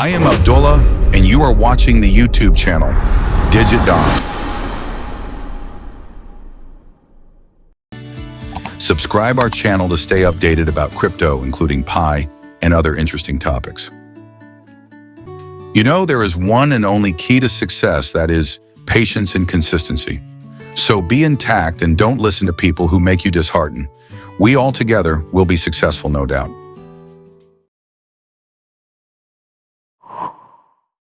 I am Abdullah, and you are watching the YouTube channel, DIGITDON. Subscribe our channel to stay updated about crypto, including Pi and other interesting topics. You know, there is one and only key to success, that is patience and consistency. So be intact and don't listen to people who make you disheartened. We all together will be successful, no doubt.